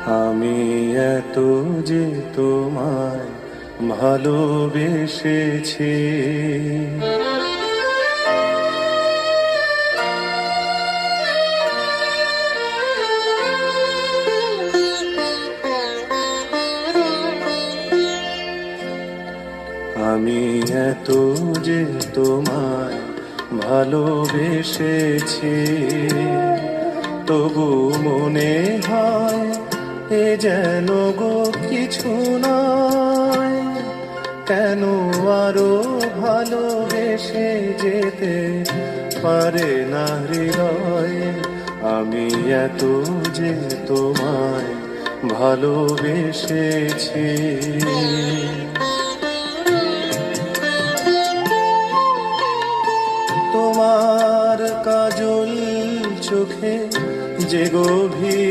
আমি এত যে তোমায় ভালোবেসেছি, আমি এত যে তোমায় ভালোবেসেছি, তবু মনে হয় এ যেন গো কিছু নয়। কেন আরো ভালোবেসে যেতে পারে না হৃদয়? আমি এত যে তোমায় ভালোবেসেছি। তোমার কাজল চোখে যে গভীর